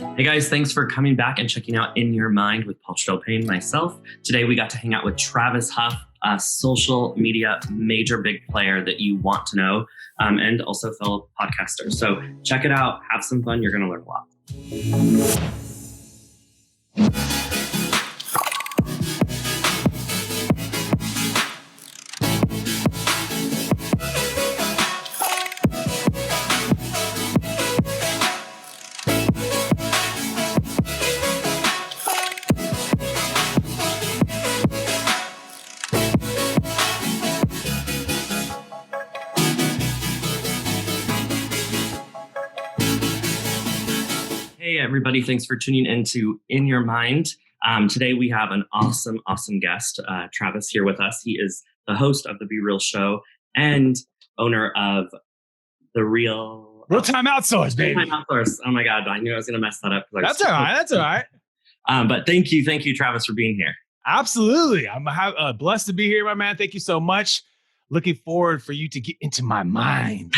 Hey guys, thanks for coming back and checking out In Your Mind with Paul Chopin, myself. Today we got to hang out with Travis Huff, a social media major big player that you want to know, and also fellow podcaster. So check it out, have some fun, you're going to learn a lot. Hey everybody, thanks for tuning into In Your Mind. Today we have an awesome guest, Travis, here with us. He is the host of the Be Real Show and owner of the Real Time Outsource, baby. Real Time Outsource. Oh my God, I knew I was going to mess that up. That's all right. But thank you, Travis, for being here. Absolutely. I'm blessed to be here, my man. Thank you so much. Looking forward for you to get into my mind,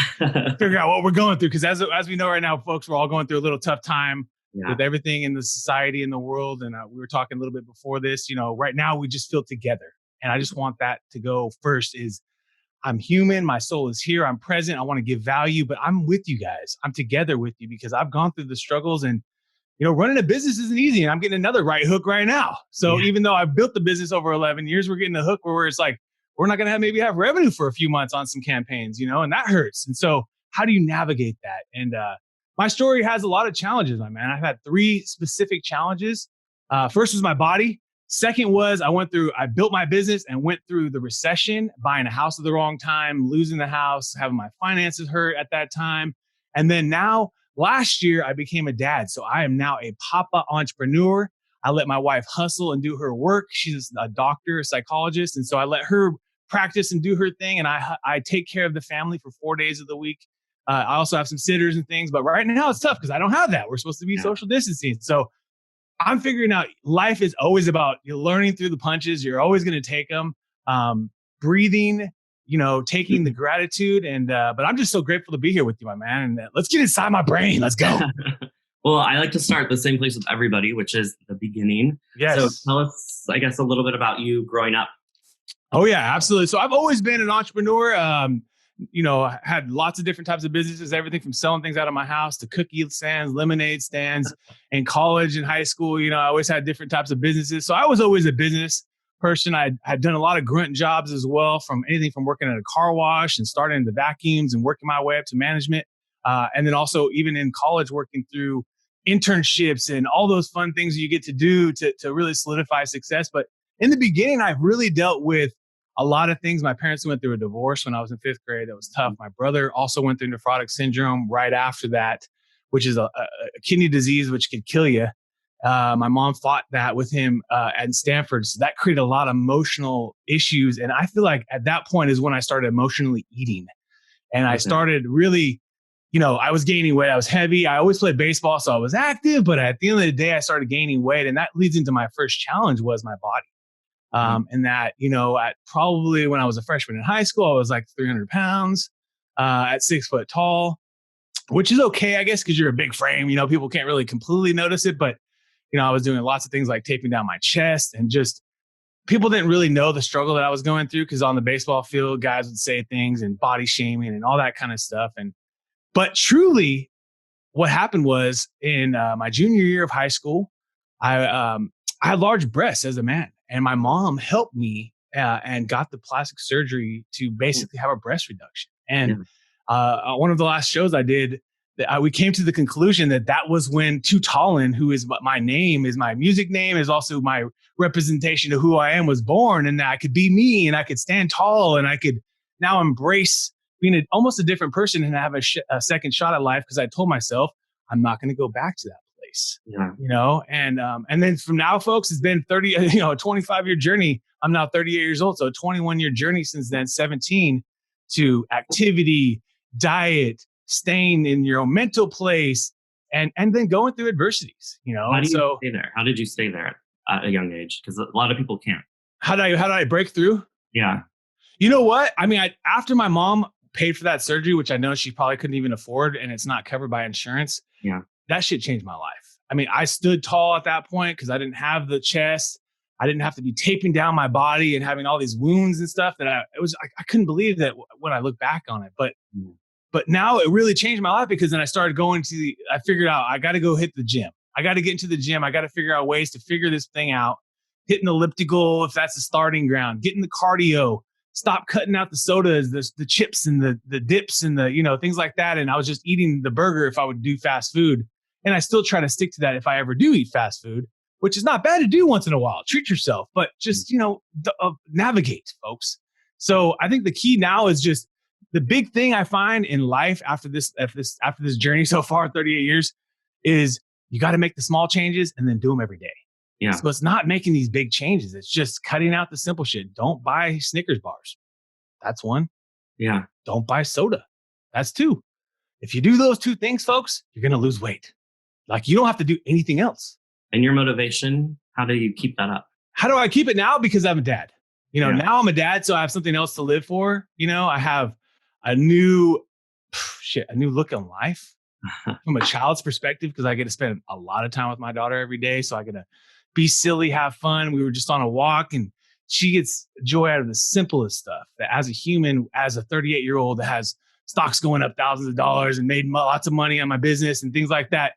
figure out what we're going through. Because as we know right now, folks, we're all going through a little tough time with everything in the society and the world. And we were talking a little bit before this, right now we just feel together. And I just want that to go first is I'm human. My soul is here. I'm present. I want to give value, but I'm with you guys. I'm together with you because I've gone through the struggles and, running a business isn't easy. And I'm getting another right hook right now. So even though I've built the business over 11 years, we're getting a hook where it's like, we're not going to maybe have revenue for a few months on some campaigns, and that hurts. And so how do you navigate that? And my story has a lot of challenges, my man. I've had 3 specific challenges. First was my body. Second was I built my business and went through the recession, buying a house at the wrong time, losing the house, having my finances hurt at that time. And then now last year I became a dad. So I am now a papa entrepreneur. I let my wife hustle and do her work. She's a doctor, a psychologist. And so I let her practice and do her thing. And I take care of the family for 4 days of the week. I also have some sitters and things, but right now it's tough because I don't have that. We're supposed to be social distancing. So I'm figuring out life is always about you're learning through the punches. You're always going to take them, breathing, taking the gratitude. And, but I'm just so grateful to be here with you, my man. And let's get inside my brain. Let's go. Well, I like to start the same place with everybody, which is the beginning. Yes. So tell us, I guess, a little bit about you growing up. Oh, yeah, absolutely. So I've always been an entrepreneur. I had lots of different types of businesses, everything from selling things out of my house to cookie stands, lemonade stands. In college and high school, I always had different types of businesses. So I was always a business person. I had done a lot of grunt jobs as well, from anything from working at a car wash and starting in the vacuums and working my way up to management. And then also even in college, working through internships and all those fun things you get to do to really solidify success. But in the beginning, I've really dealt with a lot of things. My parents went through a divorce when I was in 5th grade. That was tough. My brother also went through nephrotic syndrome right after that, which is a kidney disease, which could kill you. My mom fought that with him at Stanford. So that created a lot of emotional issues. And I feel like at that point is when I started emotionally eating. And I started really, I was gaining weight. I was heavy. I always played baseball, so I was active. But at the end of the day, I started gaining weight. And that leads into my first challenge was my body. And that, at probably when I was a freshman in high school, I was like 300 pounds at 6 foot tall, which is okay, I guess, because you're a big frame. People can't really completely notice it. But, I was doing lots of things like taping down my chest and just people didn't really know the struggle that I was going through because on the baseball field, guys would say things and body shaming and all that kind of stuff. But truly, what happened was in my junior year of high school, I had large breasts as a man. And my mom helped me and got the plastic surgery to basically have a breast reduction. And one of the last shows I did, we came to the conclusion that was when Tutalin, who is my name, is my music name, is also my representation of who I am, was born. And that I could be me and I could stand tall and I could now embrace being almost a different person and have a second shot at life because I told myself, I'm not going to go back to that place. And then from now, folks, it's been a 25-year journey. I'm now 38 years old. So a 21-year journey since then, 17 to activity, diet, staying in your own mental place, and then going through adversities, How do you stay there? How did you stay there at a young age? Because a lot of people can't. How did I break through? Yeah. You know what? I mean, after my mom paid for that surgery, which I know she probably couldn't even afford, and it's not covered by insurance. Yeah. That shit changed my life. I mean, I stood tall at that point because I didn't have the chest. I didn't have to be taping down my body and having all these wounds and stuff that I couldn't believe that when I look back on it. But now it really changed my life because then I started I figured out I got to go hit the gym. I got to get into the gym. I got to figure out ways to figure this thing out. Hitting elliptical, if that's the starting ground, getting the cardio, stop cutting out the sodas, the chips and the dips and the, things like that. And I was just eating the burger if I would do fast food. And I still try to stick to that if I ever do eat fast food, which is not bad to do once in a while. Treat yourself, but just, navigate, folks. So I think the key now is just the big thing I find in life after this journey so far, 38 years, is you got to make the small changes and then do them every day. Yeah. So it's not making these big changes. It's just cutting out the simple shit. Don't buy Snickers bars. That's one. Yeah. Don't buy soda. That's two. If you do those two things, folks, you're going to lose weight. Like, you don't have to do anything else. And your motivation, how do you keep that up? How do I keep it now? Because I'm a dad. Now I'm a dad, so I have something else to live for. I have a new look in life from a child's perspective, because I get to spend a lot of time with my daughter every day. So I get to be silly, have fun. We were just on a walk, and she gets joy out of the simplest stuff. That as a human, as a 38-year-old that has stocks going up thousands of dollars and made lots of money on my business and things like that,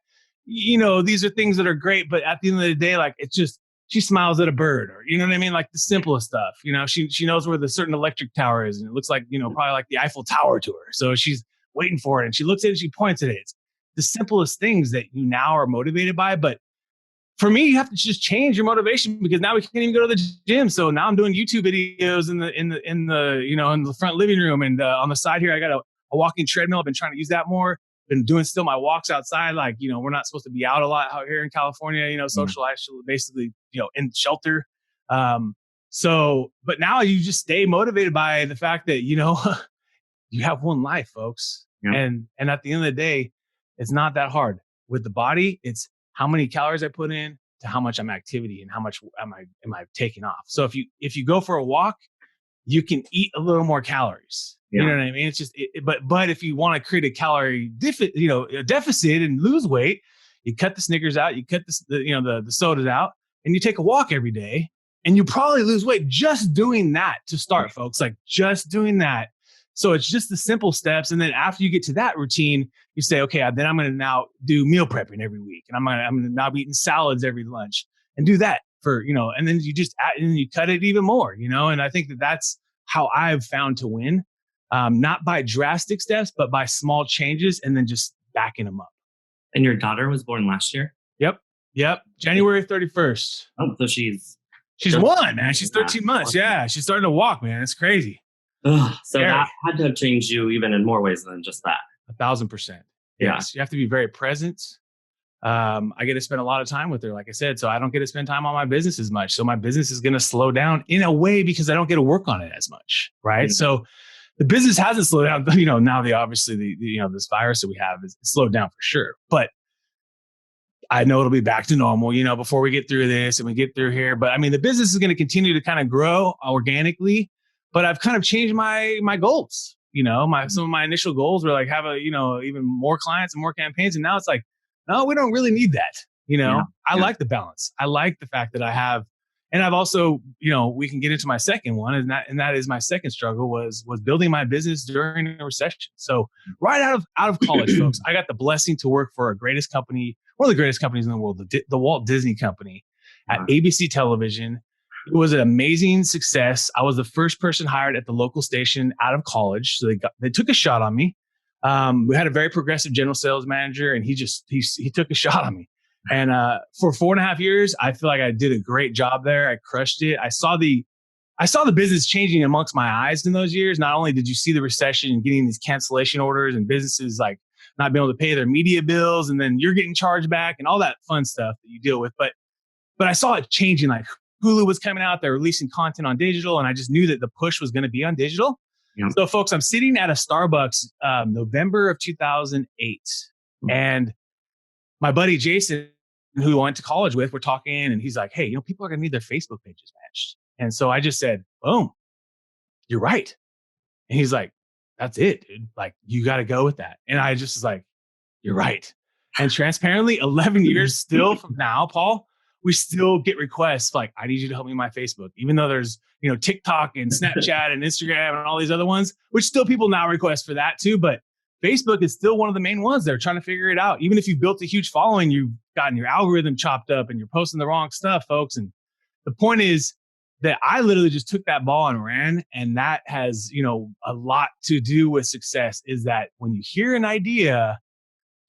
these are things that are great. But at the end of the day, like, it's just, she smiles at a bird, or, you know what I mean? Like the simplest stuff, she knows where the certain electric tower is, and it looks like, probably like the Eiffel Tower to her. So she's waiting for it, and she looks at it and she points at it. It's the simplest things that you now are motivated by. But for me, you have to just change your motivation, because now we can't even go to the gym. So now I'm doing YouTube videos in the front living room, and on the side here, I got a walking treadmill. I've been trying to use that more. Been doing still my walks outside. Like, we're not supposed to be out a lot out here in California, socialize basically, in shelter. But now you just stay motivated by the fact that, you have one life, folks. Yeah. And at the end of the day, it's not that hard. With the body, it's how many calories I put in to how much I'm activity and how much am I taking off. So if you go for a walk, you can eat a little more calories. Yeah. You know what I mean? It's just, but if you want to create a calorie deficit and lose weight, you cut the Snickers out, you cut the sodas out, and you take a walk every day, and you probably lose weight just doing that to start, folks. Like, just doing that. So it's just the simple steps. And then after you get to that routine, you say, okay, then I'm going to now do meal prepping every week. And I'm going to now be eating salads every lunch, and do that for, and then you just add, and you cut it even more, and I think that's how I've found to win. Not by drastic steps, but by small changes, and then just backing them up. And your daughter was born last year? Yep. January 31st. Oh, so she's one, man. She's 13 months. Yeah. She's starting to walk, man. It's crazy. Ugh, so that had to have changed you even in more ways than just that. 1,000%. Yes. You have to be very present. I get to spend a lot of time with her, like I said, so I don't get to spend time on my business as much. So my business is going to slow down in a way because I don't get to work on it as much. Right. Mm-hmm. So the business hasn't slowed down. Now obviously this virus that we have is slowed down for sure, but I know it'll be back to normal, before we get through this and we get through here. But I mean, the business is going to continue to kind of grow organically, but I've kind of changed my goals. Some of my initial goals were like have even more clients and more campaigns. And now it's like, no, we don't really need that. I like the balance. I like the fact that I have, and I've also, we can get into my second one, and that is my second struggle was building my business during a recession. So right out of college, folks, I got the blessing to work for one of the greatest companies in the world, the Walt Disney Company at ABC Television. It was an amazing success. I was the first person hired at the local station out of college. So they took a shot on me. We had a very progressive general sales manager, and he took a shot on me. And for 4.5 years, I feel like I did a great job there. I crushed it. I saw the business changing amongst my eyes in those years. Not only did you see the recession and getting these cancellation orders and businesses like not being able to pay their media bills, and then you're getting charged back and all that fun stuff that you deal with. But I saw it changing. Like Hulu was coming out, they're releasing content on digital, and I just knew that the push was going to be on digital. Yeah. So folks, I'm sitting at a Starbucks November of 2008, and my buddy Jason, who I went to college with, we're talking, and he's like, hey, people are going to need their Facebook pages matched. And so I just said, boom, you're right. And he's like, that's it, dude. Like, you got to go with that. And I just was like, you're right. And transparently, 11 years still from now, Paul, we still get requests like, I need you to help me with my Facebook, even though there's, TikTok and Snapchat and Instagram and all these other ones, which still people now request for that too. But Facebook is still one of the main ones. They're trying to figure it out. Even if you've built a huge following, you've gotten your algorithm chopped up and you're posting the wrong stuff, folks. And the point is that I literally just took that ball and ran. And that has, a lot to do with success, is that when you hear an idea,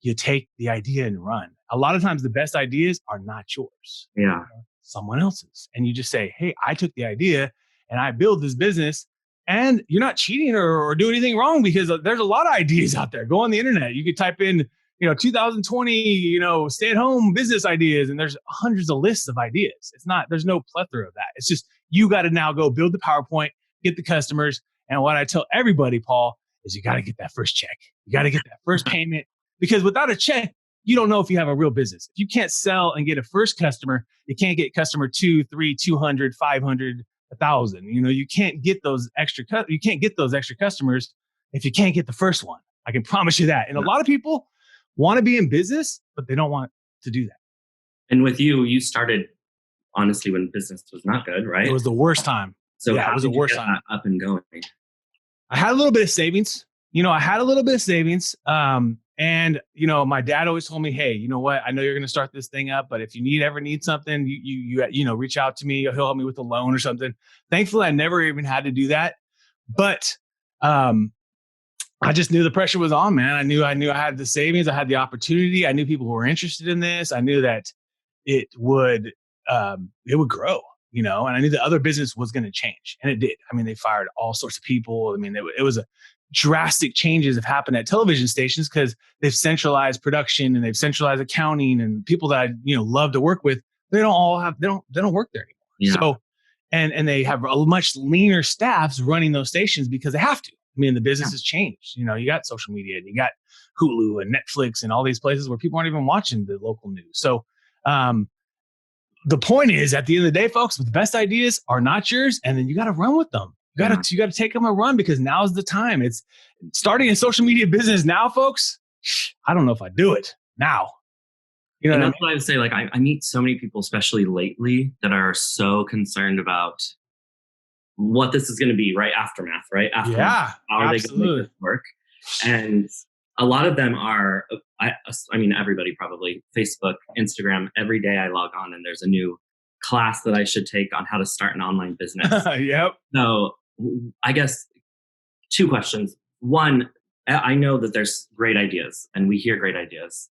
you take the idea and run. A lot of times the best ideas are not yours. Yeah. Someone else's. And you just say, hey, I took the idea and I build this business, and you're not cheating or doing anything wrong, because there's a lot of ideas out there. Go on the internet. You could type in, 2020, stay-at-home business ideas, and there's hundreds of lists of ideas. There's no plethora of that. It's just, you got to now go build the PowerPoint, get the customers. And what I tell everybody, Paul, is you got to get that first check. You got to get that first payment, because without a check, you don't know if you have a real business. If you can't sell and get a first customer, you can't get customer 2, 3, 200, 500, 1,000. You can't get those extra customers if you can't get the first one. I can promise you that. And a lot of people want to be in business, but they don't want to do that. And with you started honestly when business was not good, right? It was the worst time. So yeah, it was the worst time. Up and going. I had a little bit of savings. And, my dad always told me, hey, you know what? I know you're going to start this thing up, but if you ever need something, you reach out to me. He'll help me with a loan or something. Thankfully, I never even had to do that. But I just knew the pressure was on, man. I knew I had the savings. I had the opportunity. I knew people who were interested in this. I knew that it would grow, and I knew the other business was going to change, and it did. I mean, they fired all sorts of people. I mean, it was a drastic changes have happened at television stations because they've centralized production and they've centralized accounting, and people that I love to work with, they don't work there anymore. Yeah. So, and they have a much leaner staffs running those stations because they have to. I mean, the business has changed. You got social media, and you got Hulu and Netflix and all these places where people aren't even watching the local news. So, the point is, at the end of the day, folks, the best ideas are not yours, and then you got to run with them. You got to take them a run, because now's the time. It's starting a social media business now, folks. I don't know if I do it now. And that's what I would say. Like, I meet so many people, especially lately, that are so concerned about what this is going to be, right? Aftermath, right? Yeah, how are they going to make this work? And a lot of them are, I mean, everybody probably, Facebook, Instagram, every day I log on and there's a new class that I should take on how to start an online business. Yep. So I guess 2 questions. One, I know that there's great ideas and we hear great ideas.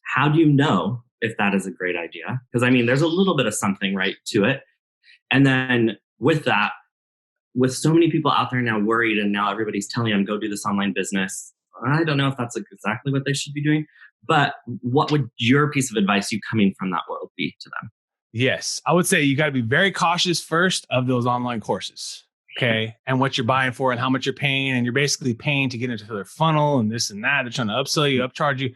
How do you know if that is a great idea? Because I mean, there's a little bit of something right to it. And then with that, with so many people out there now worried, and now everybody's telling them, go do this online business. I don't know if that's exactly what they should be doing, but what would your piece of advice, you coming from that world, be to them? Yes, I would say you got to be very cautious first of those online courses. Okay. And what you're buying for and how much you're paying. And you're basically paying to get into their funnel and this and that. They're trying to upsell you, upcharge you.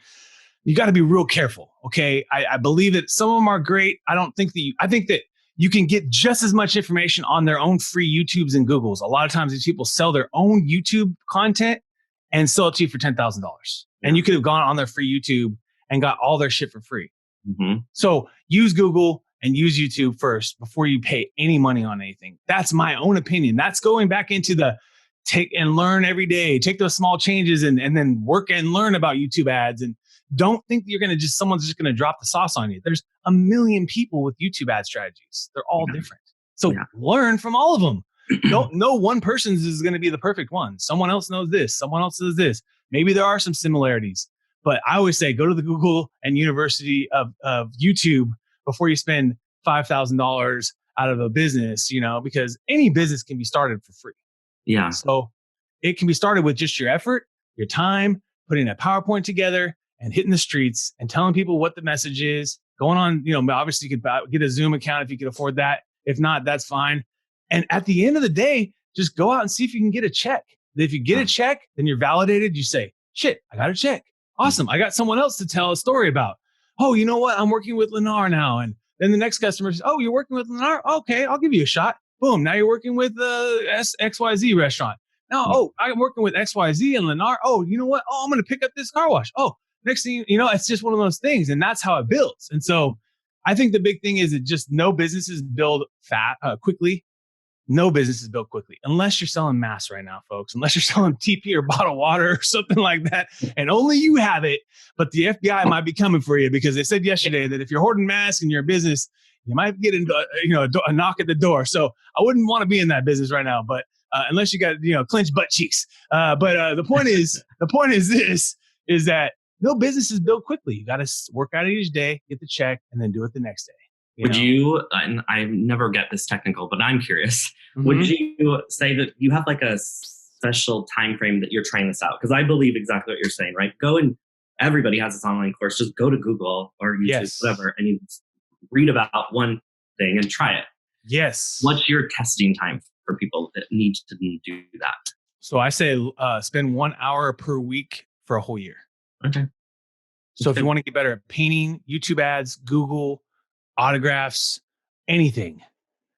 You got to be real careful. Okay. I believe that some of them are great. I think that you can get just as much information on their own free YouTubes and Googles. A lot of times these people sell their own YouTube content and sell it to you for $10,000. And you could have gone on their free YouTube and got all their shit for free. Mm-hmm. So use Google and use YouTube first before you pay any money on anything. That's my own opinion. That's going back into the take and learn every day. Take those small changes and then work and learn about YouTube ads. And don't think that someone's just going to drop the sauce on you. There's a million people with YouTube ad strategies. They're all different. So learn from all of them. No one person's is going to be the perfect one. Someone else knows this. Someone else does this. Maybe there are some similarities, but I always say, go to the Google and University of YouTube before you spend $5,000 out of a business, because any business can be started for free. Yeah. So it can be started with just your effort, your time, putting a PowerPoint together and hitting the streets and telling people what the message is. Going on, obviously you could get a Zoom account if you could afford that. If not, that's fine. And at the end of the day, just go out and see if you can get a check. If you get a check, then you're validated. You say, shit, I got a check. Awesome. I got someone else to tell a story about. Oh, you know what? I'm working with Lennar now. And then the next customer says, oh, you're working with Lennar? Okay, I'll give you a shot. Boom. Now you're working with XYZ restaurant. Now, I'm working with XYZ and Lennar. Oh, you know what? Oh, I'm going to pick up this car wash. Oh, next thing you know, it's just one of those things. And that's how it builds. And so I think the big thing is that just no businesses build quickly. No business is built quickly unless you're selling mass right now, folks, unless you're selling TP or bottled water or something like that. And only you have it. But the FBI might be coming for you because they said yesterday that if you're hoarding masks in your business, you might get into, a knock at the door. So I wouldn't want to be in that business right now, but unless you got, clenched butt cheeks. But the point is that no business is built quickly. You got to work out each day, get the check, and then do it the next day. Would you, and I never get this technical, but I'm curious, would you say that you have like a special time frame that you're trying this out? Because I believe exactly what you're saying, right? Everybody has this online course. Just go to Google or YouTube, whatever, and you read about one thing and try it. Yes. What's your testing time for people that need to do that? So I say spend 1 hour per week for a whole year. Okay. So if you want to get better at painting, YouTube ads, Google, autographs, anything.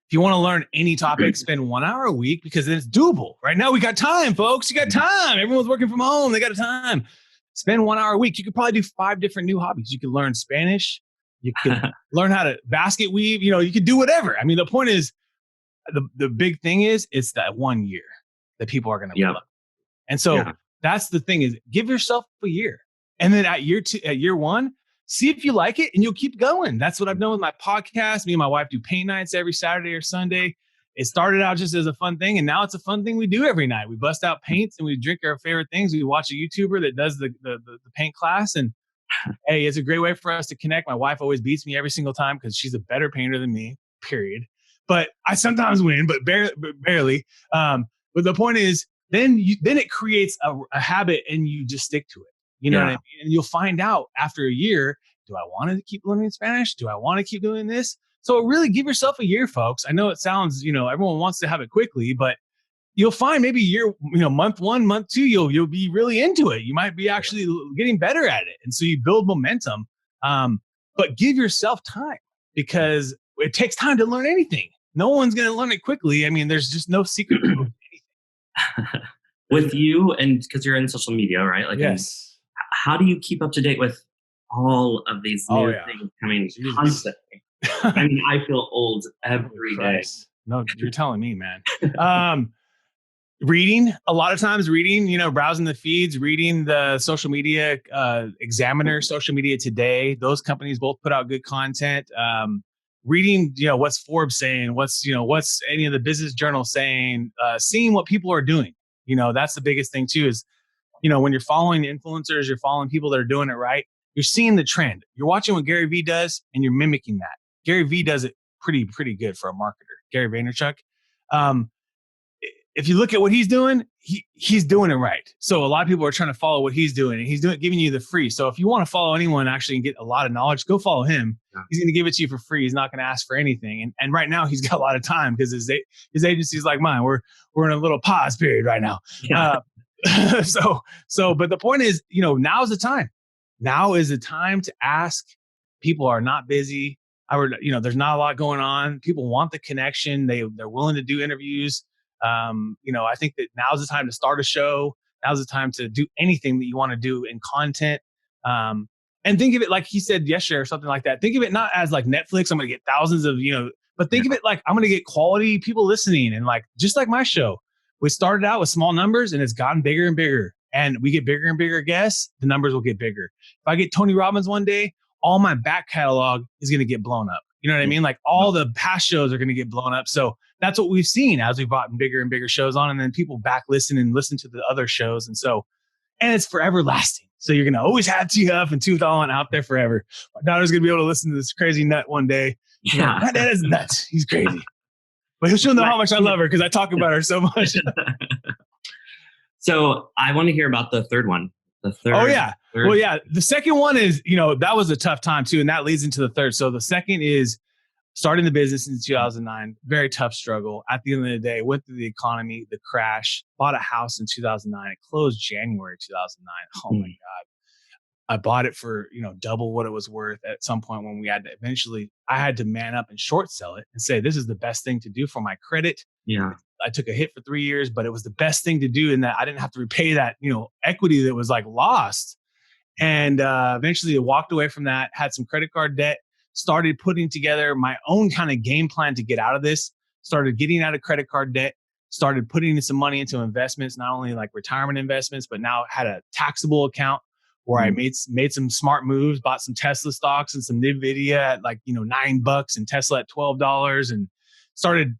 If you want to learn any topic, spend 1 hour a week because then it's doable. Right now we got time, folks. You got time. Everyone's working from home. They got time. Spend 1 hour a week. You could probably do 5 different new hobbies. You could learn Spanish. You could learn how to basket weave. You could do whatever. I mean, the point is, the big thing is, it's that 1 year that people are going to love. And so that's the thing is, give yourself a year. And then at year one, see if you like it and you'll keep going. That's what I've done with my podcast. Me and my wife do paint nights every Saturday or Sunday. It started out just as a fun thing, and now it's a fun thing we do every night. We bust out paints and we drink our favorite things. We watch a YouTuber that does the paint class, and hey, it's a great way for us to connect. My wife always beats me every single time because she's a better painter than me, period. But I sometimes win, but barely. But the point is, then it creates a habit and you just stick to it. You know what I mean? And you'll find out after a year, do I want to keep learning Spanish? Do I want to keep doing this? So really give yourself a year, folks. I know it sounds, everyone wants to have it quickly, but you'll find maybe month 1, month 2, you'll be really into it. You might be actually getting better at it. And so you build momentum, but give yourself time because it takes time to learn anything. No one's going to learn it quickly. I mean, there's just no secret to anything. With you, and because you're in social media, right? Like, yes. How do you keep up to date with all of these new things coming constantly? I mean, I feel old every day. No, you're telling me, man. Reading, a lot of times browsing the feeds, reading the social media, Examiner, Social Media Today. Those companies both put out good content. Reading, what's Forbes saying, what's any of the business journals saying, seeing what people are doing. That's the biggest thing too is, when you're following influencers, you're following people that are doing it right, you're seeing the trend. You're watching what Gary Vee does and you're mimicking that. Gary Vee does it pretty good for a marketer. Gary Vaynerchuk. If you look at what he's doing, he's doing it right. So a lot of people are trying to follow what he's doing, and he's giving you the free. So if you want to follow anyone actually and get a lot of knowledge, go follow him. Yeah. He's going to give it to you for free. He's not going to ask for anything. And right now he's got a lot of time because his agency's like mine. We're in a little pause period right now. Yeah. But the point is, now is the time. Now is the time to ask. People are not busy. There's not a lot going on. People want the connection. They're willing to do interviews. I think that now's the time to start a show. Now's the time to do anything that you want to do in content. And think of it like he said yesterday or something like that. Think of it not as like Netflix. I'm going to get thousands of, but think of it like I'm going to get quality people listening. And like, just like my show, we started out with small numbers and it's gotten bigger and bigger. And we get bigger and bigger guests, the numbers will get bigger. If I get Tony Robbins one day, all my back catalog is going to get blown up. You know what I mean? Like all the past shows are going to get blown up. So that's what we've seen as we've brought bigger and bigger shows on, and then people back listen to the other shows. And it's forever lasting. So you're going to always have T Huff and Tooth Allen out there forever. My daughter's going to be able to listen to this crazy nut one day. Yeah. My dad is nuts. He's crazy. But she'll know how much I love her because I talk about her so much. So I want to hear about the third one. Oh, yeah. Well, yeah. The second one is, that was a tough time too. And that leads into the third. So the second is starting the business in 2009. Very tough struggle. At the end of the day, went through the economy, the crash, bought a house in 2009. It closed January 2009. Oh my God. I bought it for, double what it was worth at some point when I had to man up and short sell it and say, this is the best thing to do for my credit. Yeah. I took a hit for 3 years, but it was the best thing to do in that I didn't have to repay that, equity that was like lost. And eventually I walked away from that, had some credit card debt, started putting together my own kind of game plan to get out of this, started getting out of credit card debt, started putting some money into investments, not only like retirement investments, but now had a taxable account where I made some smart moves, bought some Tesla stocks and some Nvidia at like, $9 and Tesla at $12 and started,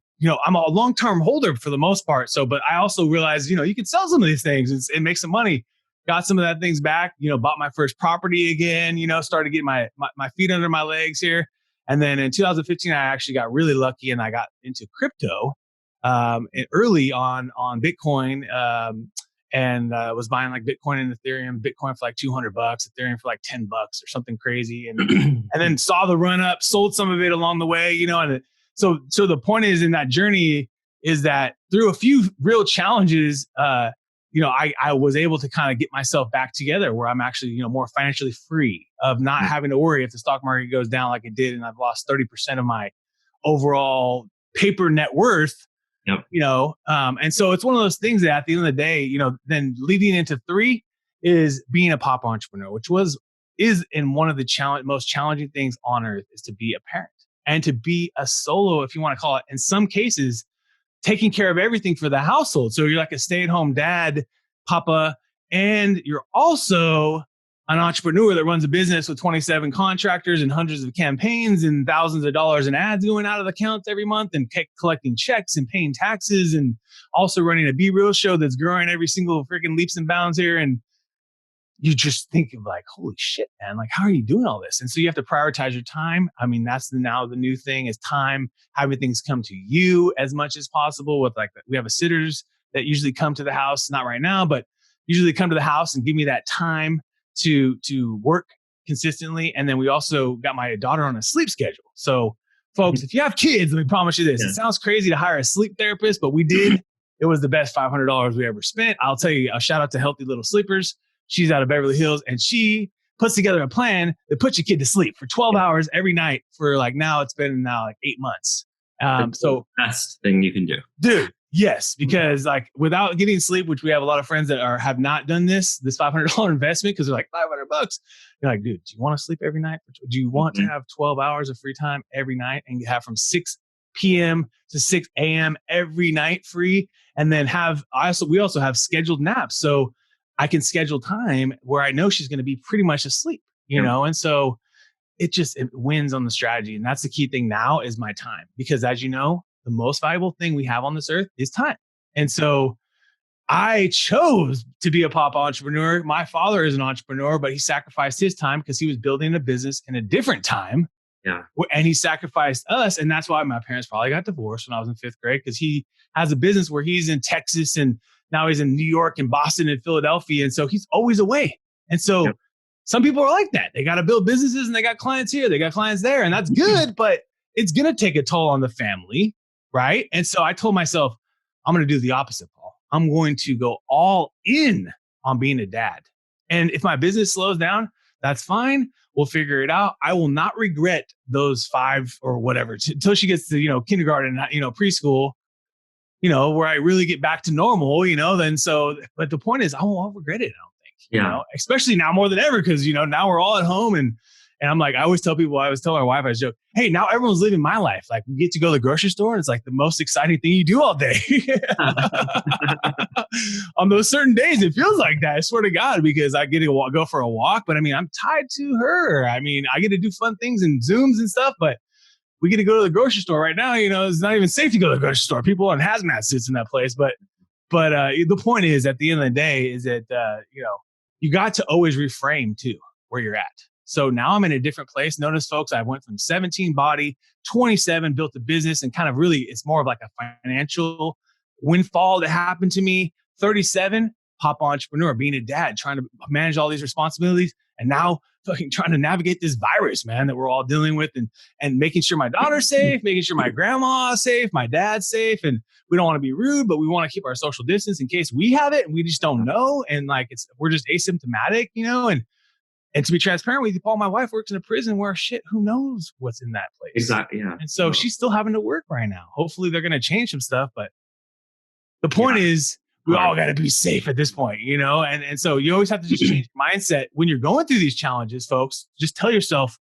I'm a long-term holder for the most part. So, but I also realized, you can sell some of these things and make some money. Got some of that things back, bought my first property again, started getting my feet under my legs here. And then in 2015, I actually got really lucky and I got into crypto early on Bitcoin. And was buying like Bitcoin and Ethereum, Bitcoin for like $200, Ethereum for like $10 or something crazy. And and then saw the run up, sold some of it along the way, and so the point is in that journey is that through a few real challenges, I was able to kind of get myself back together where I'm actually, more financially free of not having to worry if the stock market goes down like it did and I've lost 30% of my overall paper net worth. Yep. And so it's one of those things that at the end of the day, then leading into 3 is being a pop entrepreneur, which is in one of the most challenging things on earth is to be a parent and to be a solo, if you want to call it, in some cases, taking care of everything for the household. So you're like a stay-at-home dad, papa, and you're also an entrepreneur that runs a business with 27 contractors and hundreds of campaigns and thousands of dollars in ads going out of the accounts every month and collecting checks and paying taxes and also running a Be Real show that's growing every single freaking leaps and bounds here. And you just think of like, holy shit, man, like, how are you doing all this? And so you have to prioritize your time. I mean, that's now the new thing is time, having things come to you as much as possible with like, we have a sitters that usually come to the house, not right now, but usually come to the house and give me that time to work consistently. And then we also got my daughter on a sleep schedule. So folks, if you have kids, let me promise you this. Yeah. It sounds crazy to hire a sleep therapist, but we did. It was the best $500 we ever spent. I'll tell you, a shout out to Healthy Little Sleepers. She's out of Beverly Hills and she puts together a plan that puts your kid to sleep for 12 hours every night for like, now it's been like 8 months. So best thing you can do. Dude. Yes, because like without getting sleep, which we have a lot of friends that have not done this $500 investment because they're like $500. You're like, dude, do you want to sleep every night? Do you want to have 12 hours of free time every night and have from 6 p.m. to 6 a.m. every night free? And then we also have scheduled naps. So I can schedule time where I know she's going to be pretty much asleep, And so it wins on the strategy. And that's the key thing now is my time, because as you know, the most valuable thing we have on this earth is time. And so I chose to be a pop entrepreneur. My father is an entrepreneur, but he sacrificed his time because he was building a business in a different time. Yeah. And he sacrificed us. And that's why my parents probably got divorced when I was in 5th grade, because he has a business where he's in Texas and now he's in New York and Boston and Philadelphia. And so he's always away. And so some people are like that. They got to build businesses and they got clients here, they got clients there, and that's good, but it's going to take a toll on the family. Right. And so I told myself, I'm going to do the opposite, Paul. I'm going to go all in on being a dad. And if my business slows down, that's fine. We'll figure it out. I will not regret those 5 or whatever until she gets to, kindergarten, preschool, where I really get back to normal, then so, but the point is I won't regret it. I don't think, especially now more than ever. Cause now we're all at home and I'm like, I always tell my wife, I joke, hey, now everyone's living my life. Like we get to go to the grocery store and it's like the most exciting thing you do all day. On those certain days, it feels like that. I swear to God, because I get to go for a walk, but I mean, I'm tied to her. I mean, I get to do fun things and Zooms and stuff, but we get to go to the grocery store right now. It's not even safe to go to the grocery store. People on hazmat suits in that place. But the point is, at the end of the day, is that, you got to always reframe too where you're at. So now I'm in a different place. Notice, folks, I went from 17 body, 27, built a business, and kind of really, it's more of like a financial windfall that happened to me. 37, pop entrepreneur, being a dad, trying to manage all these responsibilities. And now fucking trying to navigate this virus, man, that we're all dealing with and making sure my daughter's safe, making sure my grandma's safe, my dad's safe. And we don't want to be rude, but we want to keep our social distance in case we have it and we just don't know. And like, we're just asymptomatic, and to be transparent with you, Paul, my wife works in a prison where who knows what's in that place. Exactly. Yeah. And so she's still having to work right now. Hopefully they're going to change some stuff. But the point is, we all got to be safe at this point, and so you always have to just change mindset when you're going through these challenges, folks. Just tell yourself,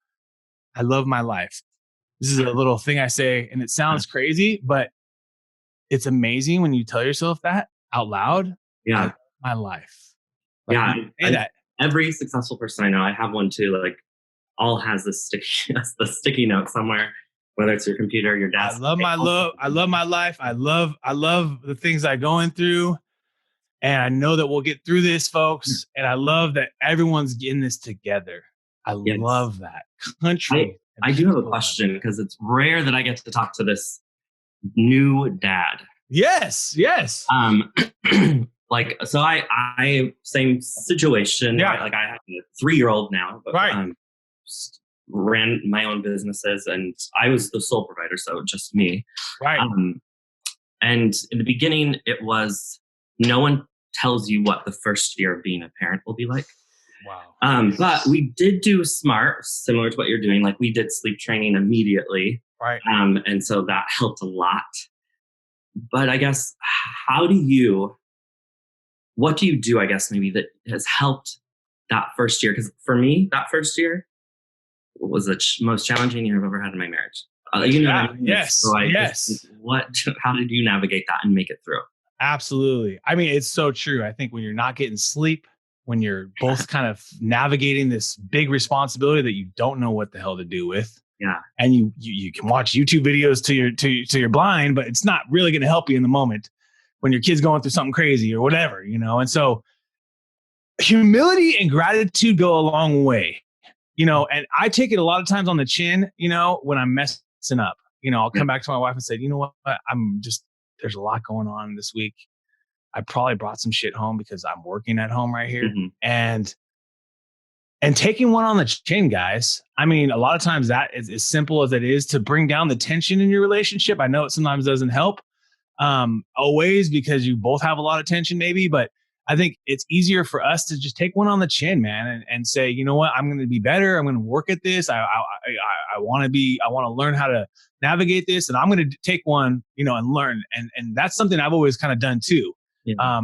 I love my life. This is a little thing I say, and it sounds crazy, but it's amazing when you tell yourself that out loud. Yeah. I love my life. Every successful person I know, I have one too, like all has the sticky note somewhere, whether it's your computer, your desk. I love my life. I love the things I'm going through. And I know that we'll get through this, folks. And I love that everyone's getting this together. I love that. Country. I do have a question because it's rare that I get to talk to this new dad. Yes. Like, so I same situation. Yeah. Right? Like I have a 3-year-old now, but ran my own businesses and I was the sole provider. So just me. Right. And in the beginning it was, no one tells you what the first year of being a parent will be like. Wow. But we did do smart, similar to what you're doing. Like we did sleep training immediately. Right. And so that helped a lot. But I guess, what do you do, I guess, maybe that has helped that first year? Because for me, that first year was the most challenging year I've ever had in my marriage. You know what I mean? Yes. So how did you navigate that and make it through? Absolutely. I mean, it's so true. I think when you're not getting sleep, when you're both kind of navigating this big responsibility that you don't know what the hell to do with. Yeah. And you can watch YouTube videos to your blind, but it's not really going to help you in the moment when your kid's going through something crazy or whatever, And so humility and gratitude go a long way, and I take it a lot of times on the chin, when I'm messing up, I'll come back to my wife and say, you know what, there's a lot going on this week. I probably brought some shit home because I'm working at home right here. Mm-hmm. And taking one on the chin, guys. I mean, a lot of times that is as simple as it is to bring down the tension in your relationship. I know it sometimes doesn't help always because you both have a lot of tension maybe, but I think it's easier for us to just take one on the chin, man, and say, you know what, I'm going to be better. I'm going to work at this. I want to learn how to navigate this, and I'm going to take one, and learn. And that's something I've always kind of done too. Yeah.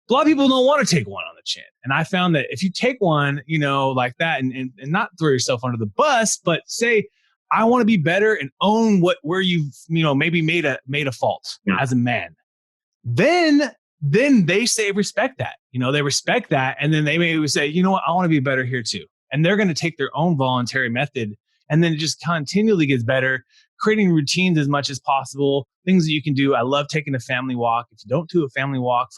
A lot of people don't want to take one on the chin. And I found that if you take one, like that and not throw yourself under the bus, but say, I want to be better and own where you've, maybe made a fault as a man, then they say, respect that, they respect that. And then they maybe say, you know what, I want to be better here too. And they're going to take their own voluntary method. And then it just continually gets better, creating routines as much as possible, things that you can do. I love taking a family walk. If you don't do a family walk,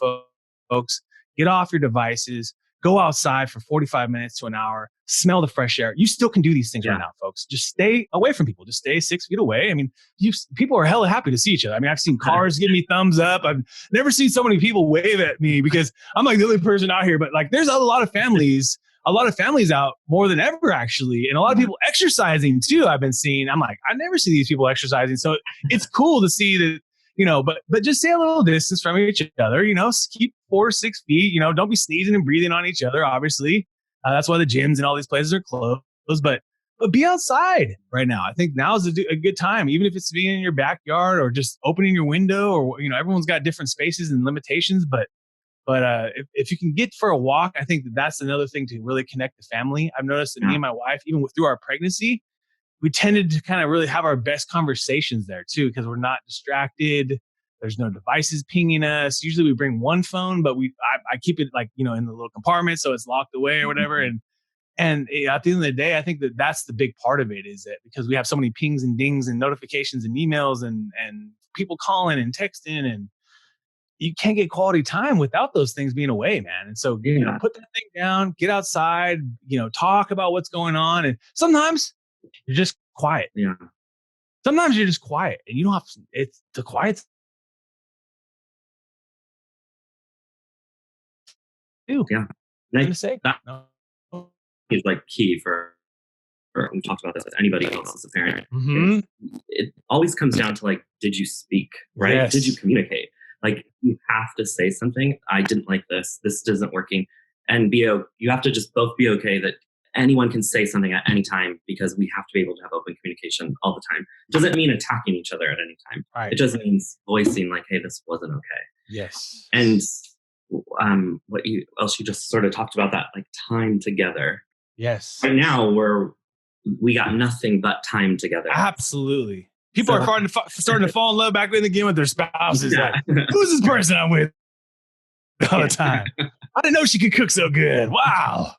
folks, get off your devices, go outside for 45 minutes to an hour, smell the fresh air. You still can do these things right now, folks. Just stay away from people. Just stay 6 feet away. I mean, people are hella happy to see each other. I mean, I've seen cars give me thumbs up. I've never seen so many people wave at me because I'm like the only person out here. But like, there's a lot of families out more than ever, actually. And a lot of people exercising too, I've been seeing. I'm like, I never see these people exercising. So it's cool to see that, but just stay a little distance from each other, keep 4 to 6 feet, don't be sneezing and breathing on each other, obviously. That's why the gyms and all these places are closed, but be outside right now. I think now is a good time, even if it's being in your backyard or just opening your window or, everyone's got different spaces and limitations, but if you can get for a walk, I think that's another thing to really connect the family. I've noticed that me and my wife, even through our pregnancy, we tended to kind of really have our best conversations there too, because we're not distracted. There's no devices pinging us. Usually we bring one phone, but I keep it like, in the little compartment so it's locked away or whatever. And at the end of the day, I think that's the big part of it, is that because we have so many pings and dings and notifications and emails and people calling and texting, and you can't get quality time without those things being away, man. And so, put that thing down, get outside, talk about what's going on. And sometimes you're just quiet. Yeah. Sometimes you're just quiet and you don't have to, it's the quiet. Yeah. I'm gonna say that is like key for we talked about this with anybody else as a parent. Mm-hmm. It always comes down to like, did you speak, right? Yes. Did you communicate? Like, you have to say something. I didn't like this. This isn't working. And you have to just both be okay that anyone can say something at any time, because we have to be able to have open communication all the time. Doesn't mean attacking each other at any time. Right. It just means voicing like, hey, this wasn't okay. Yes. And what else you just sort of talked about, that like time together. Yes. Right now we got nothing but time together. Absolutely. People are starting to fall in love back in again with their spouses. Yeah. Like, who's this person I'm with all the time? I didn't know she could cook so good. Wow.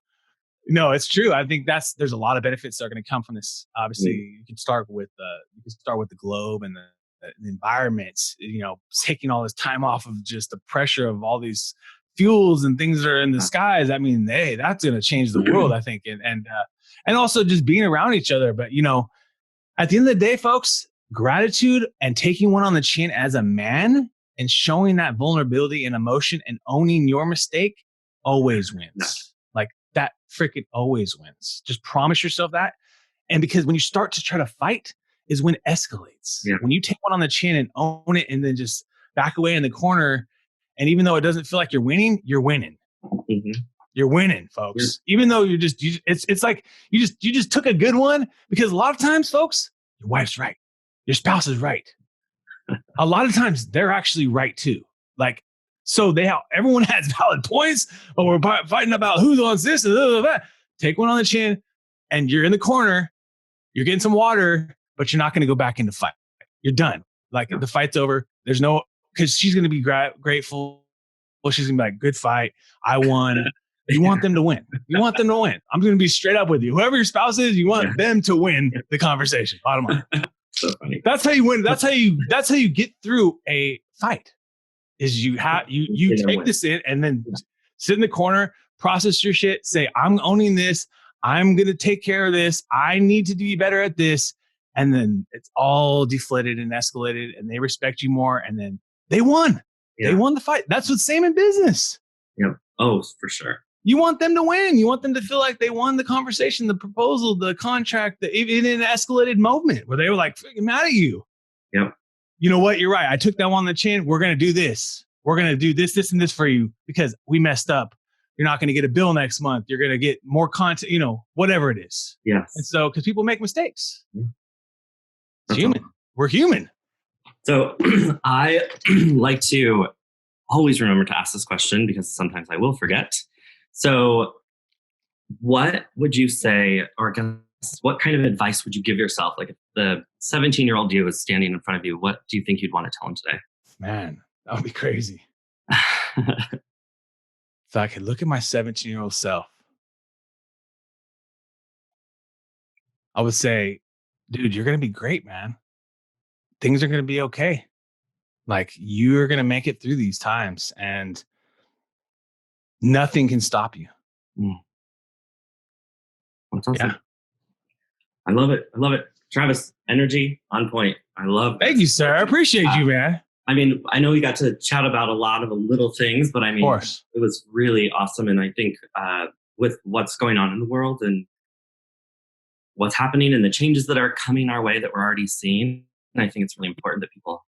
No, it's true. I think there's a lot of benefits that are going to come from this. Obviously, you can start with the globe and the environment. Taking all this time off of just the pressure of all these fuels and things that are in the skies. I mean, hey, that's going to change the world, I think, and also just being around each other. But at the end of the day, folks, gratitude and taking one on the chin as a man and showing that vulnerability and emotion and owning your mistake always wins. Like that freaking always wins. Just promise yourself that. And because when you start to try to fight is when it escalates. Yeah. When you take one on the chin and own it and then just back away in the corner. And even though it doesn't feel like you're winning, you're winning. Mm-hmm. You're winning, folks. Yeah. Even though it's like you just took a good one, because a lot of times, folks, your wife's right. Your spouse is right. A lot of times they're actually right too. Like, so everyone has valid points, but we're fighting about who wants this and that. Take one on the chin and you're in the corner, you're getting some water, but you're not going to go back into fight. You're done. Like the fight's over. There's no, because she's going to be grateful. Well, she's going to be like, good fight. I won. You want them to win. You want them to win. I'm going to be straight up with you. Whoever your spouse is, you want them to win the conversation. Bottom line. So funny. That's how you win. That's how you get through a fight. Is you take this in and then sit in the corner, process your shit, say, I'm owning this. I'm going to take care of this. I need to be better at this. And then it's all deflated and escalated and they respect you more. And then they won. Yeah. They won the fight. That's what's same in business. Yeah. Oh, for sure. You want them to win. You want them to feel like they won the conversation, the proposal, the contract, even in an escalated moment where they were like freaking mad at you. Yep. You know what? You're right. I took that one on the chin. We're going to do this. We're going to do this, this, and this for you because we messed up. You're not going to get a bill next month. You're going to get more content, whatever it is. Yes. And so, because people make mistakes. Yeah. It's human. Awesome. We're human. So I like to always remember to ask this question because sometimes I will forget. So what would you say, or what kind of advice would you give yourself? Like if the 17-year-old you is standing in front of you, what do you think you'd want to tell him today? Man, that would be crazy. If I could look at my 17-year-old self, I would say, dude, you're going to be great, man. Things are going to be okay. Like you're going to make it through these times and nothing can stop you. That's awesome. Yeah. I love it. Travis, energy on point. I love Thank you, sir. I appreciate you, man. I mean, I know we got to chat about a lot of the little things, but I mean, it was really awesome. And I think with what's going on in the world and what's happening and the changes that are coming our way that we're already seeing, I think it's really important that people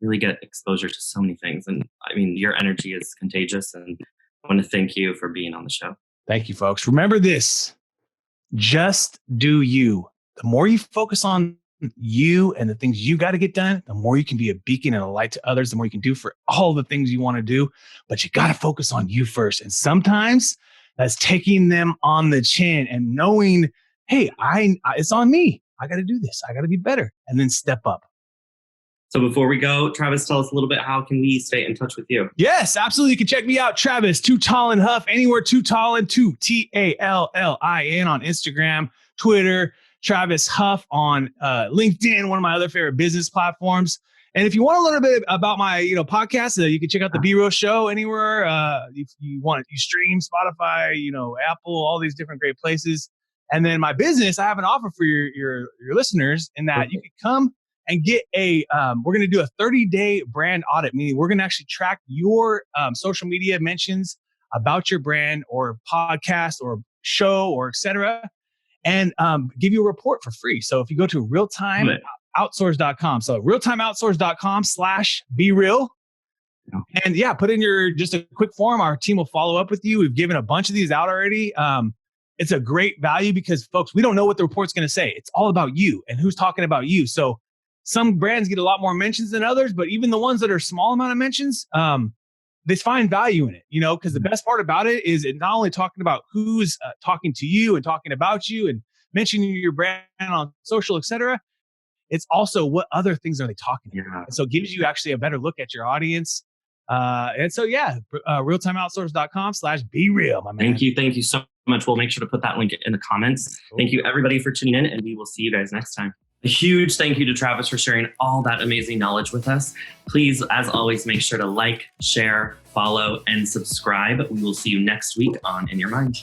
really get exposure to so many things. And I mean, your energy is contagious, and I want to thank you for being on the show. Thank you, folks. Remember this, just do you. The more you focus on you and the things you got to get done, the more you can be a beacon and a light to others, the more you can do for all the things you want to do. But you got to focus on you first. And sometimes that's taking them on the chin and knowing, hey, it's on me. I got to do this. I got to be better. And then step up. So before we go, Travis, tell us a little bit, how can we stay in touch with you? Yes, absolutely. You can check me out, Travis, Too Tallin Huff, anywhere Too Tallin, TALLIN on Instagram, Twitter, Travis Huff on LinkedIn, one of my other favorite business platforms. And if you want to learn a bit about my podcast, you can check out the Be Real Show anywhere. If you want, you stream Spotify, Apple, all these different great places. And then my business, I have an offer for your listeners in that you can come and get we're going to do a 30-day brand audit, meaning we're going to actually track your social media mentions about your brand or podcast or show or et cetera, and give you a report for free. So if you go to realtimeoutsource.com, so realtimeoutsource.com/bereal, and put in just a quick form. Our team will follow up with you. We've given a bunch of these out already. It's a great value because, folks, we don't know what the report's going to say. It's all about you and who's talking about you. So some brands get a lot more mentions than others, but even the ones that are small amount of mentions, they find value in it, because the best part about it is it not only talking about who's talking to you and talking about you and mentioning your brand on social, etc. It's also what other things are they talking about. Yeah. And so it gives you actually a better look at your audience. And so, realtimeoutsource.com/be real, my man. Thank you so much. We'll make sure to put that link in the comments. Cool. Thank you everybody for tuning in, and we will see you guys next time. A huge thank you to Travis for sharing all that amazing knowledge with us. Please, as always, make sure to like, share, follow, and subscribe. We will see you next week on In Your Mind.